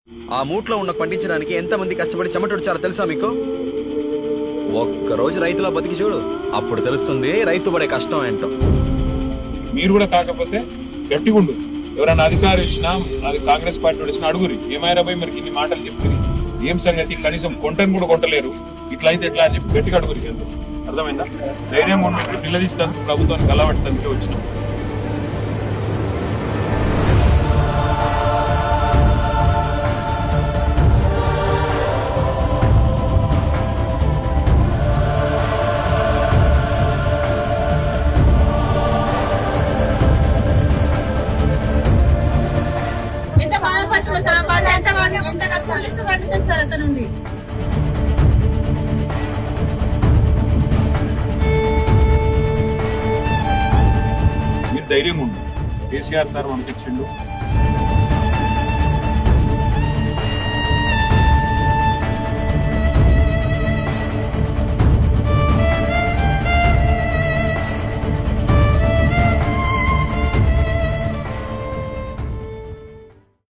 ఆ మూట్లో ఉన్న పండించడానికి ఎంతమంది కష్టపడి చెమటొడిచారో తెలుసా మీకు? ఒక్కరోజు రైతులా బతికి చూడు, అప్పుడు తెలుస్తుంది రైతు పడే కష్టం ఏంటో. మీరు కూడా కాకపోతే గట్టిగా ఉండు. ఎవరైనా అధికారి ఇచ్చినా, అది కాంగ్రెస్ పార్టీ వచ్చినా అడుగురి, ఏమైనా పోయి మరి ఇన్ని మాటలు చెప్తుంది ఏం సంగతి, కనీసం కొంటను కూడా కొంటలేరు, ఇట్లా అయితే ఎట్లా అని చెప్పి గట్టిగా అడుగురి. అర్థమైందా? ధైర్యం ఉండి నిలదీస్తాను, ప్రభుత్వాన్ని గల్లబట్టడానికి వచ్చినాం. మీరు ధైర్యంగా ఉండు. కేసీఆర్ సార్ పంపించిండు,